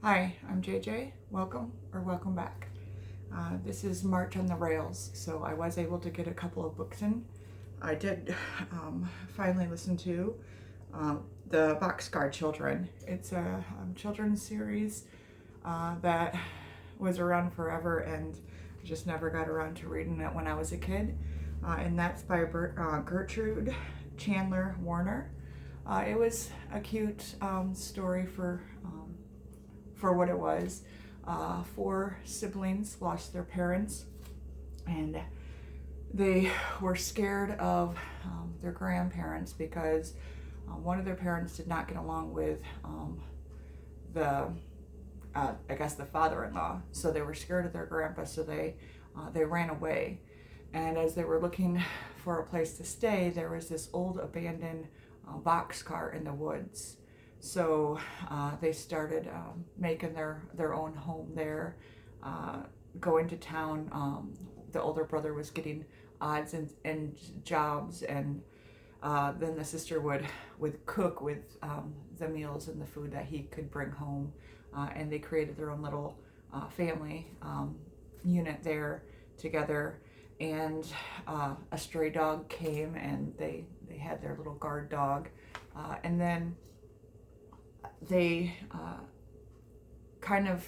Hi, I'm JJ. Welcome back. This is March on the Rails, so I was able to get a couple of books in. I did finally listen to the Boxcar Children. It's a children's series that was around forever, and just never got around to reading it when I was a kid. And that's by Gertrude Chandler Warner. It was a cute story for what it was. Four siblings lost their parents, and they were scared of their grandparents because one of their parents did not get along with the I guess the father-in-law. So they were scared of their grandpa, so they ran away. And as they were looking for a place to stay, there was this old abandoned boxcar in the woods. So they started making their own home there, going to town. The older brother was getting odds and jobs, and then the sister would cook with the meals and the food that he could bring home, and they created their own little family unit there together. And a stray dog came, and they had their little guard dog, and then they kind of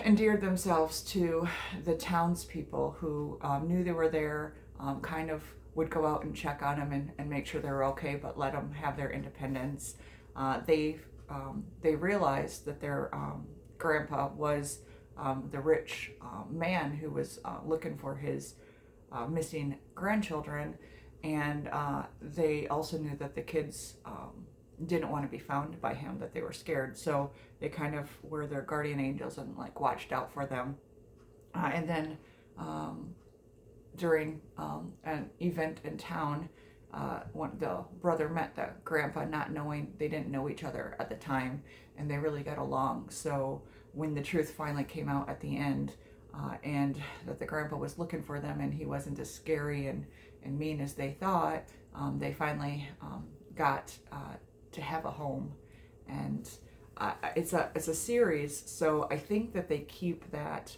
endeared themselves to the townspeople who knew they were there, kind of would go out and check on them and make sure they were okay, but let them have their independence. They realized that their grandpa was the rich man who was looking for his missing grandchildren, and they also knew that the kids didn't want to be found by him, that they were scared. So they kind of were their guardian angels and like watched out for them. And then during an event in town, the brother met the grandpa, not knowing, they didn't know each other at the time, and they really got along. So when the truth finally came out at the end, and that the grandpa was looking for them and he wasn't as scary and mean as they thought, they finally got to have a home. And it's a series, so I think that they keep that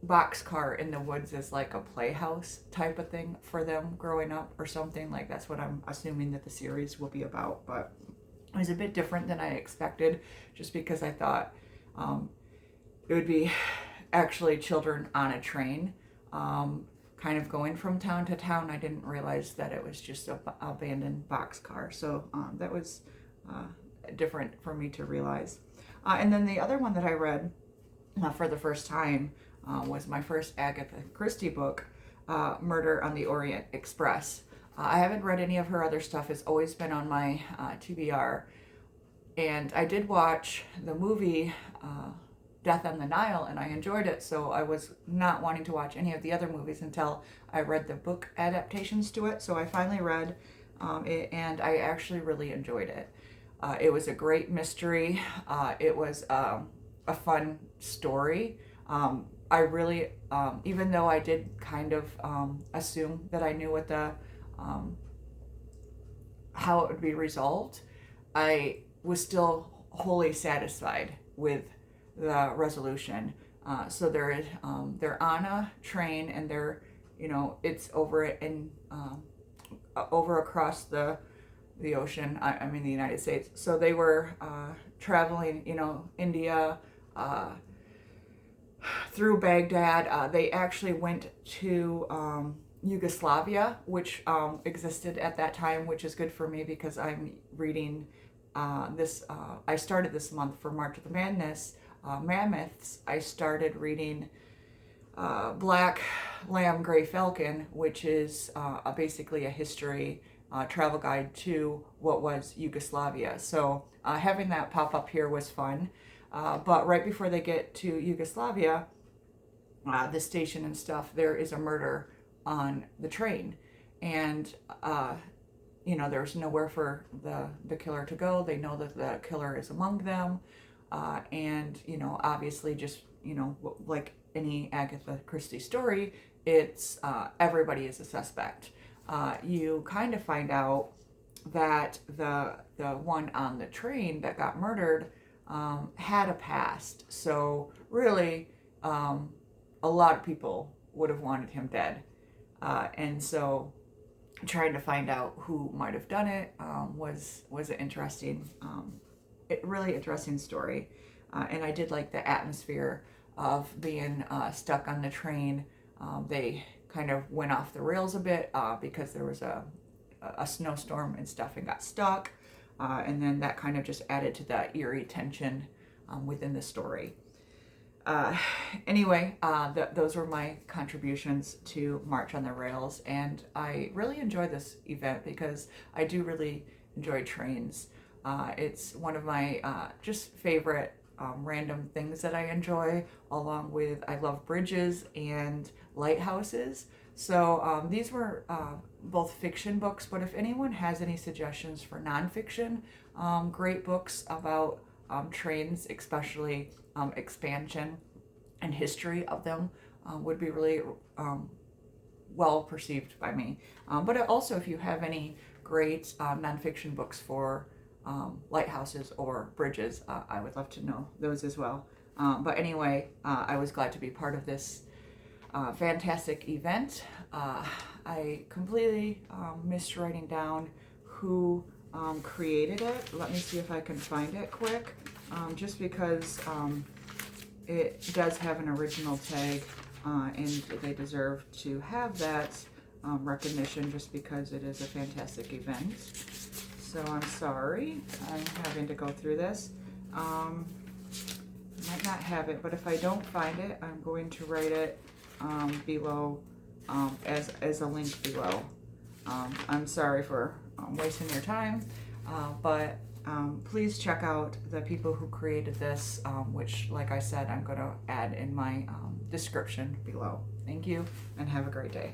boxcar in the woods as like a playhouse type of thing for them growing up or something. Like that's what I'm assuming that the series will be about. But it was a bit different than I expected, just because I thought it would be actually children on a train, kind of going from town to town. I didn't realize that it was just a abandoned boxcar. So that was different for me to realize. And then the other one that I read for the first time was my first Agatha Christie book, Murder on the Orient Express. I haven't read any of her other stuff. It's always been on my TBR. And I did watch the movie Death on the Nile, and I enjoyed it. So I was not wanting to watch any of the other movies until I read the book adaptations to it. So I finally read it, and I actually really enjoyed it. It was a great mystery. It was a fun story. I really, even though I did kind of assume that I knew what how it would be resolved, I was still wholly satisfied with the resolution. So they're on a train, and it's over across the ocean. I mean the United States. So they were traveling, India, through Baghdad. They actually went to Yugoslavia, which existed at that time, which is good for me because I'm reading this. I started this month for March of the Madness Mammoths. I started reading Black Lamb, Gray Falcon, which is basically a history travel guide to what was Yugoslavia. So having that pop up here was fun. But right before they get to Yugoslavia, the station and stuff, there is a murder on the train. And, there's nowhere for the killer to go. They know that the killer is among them. And, obviously just, like any Agatha Christie story, it's everybody is a suspect. You kind of find out that the one on the train that got murdered had a past. So really, a lot of people would have wanted him dead. And so trying to find out who might have done it was an interesting, really interesting story. And I did like the atmosphere of being stuck on the train. They kind of went off the rails a bit because there was a snowstorm and stuff and got stuck. And then that kind of just added to that eerie tension within the story. Anyway, those were my contributions to March on the Rails, and I really enjoy this event because I do really enjoy trains. It's one of my just favorite random things that I enjoy, along with I love bridges and lighthouses. So these were both fiction books, but if anyone has any suggestions for nonfiction, great books about trains, especially expansion and history of them, would be really well perceived by me. But also, if you have any great nonfiction books for lighthouses or bridges, I would love to know those as well. But anyway, I was glad to be part of this fantastic event. I completely missed writing down who created it. Let me see if I can find it quick, just because it does have an original tag, and they deserve to have that recognition just because it is a fantastic event. So I'm sorry I'm having to go through this. Might not have it, but if I don't find it, I'm going to write it below as a link below. I'm sorry for wasting your time, but please check out the people who created this, which, like I said, I'm going to add in my description below. Thank you, and have a great day.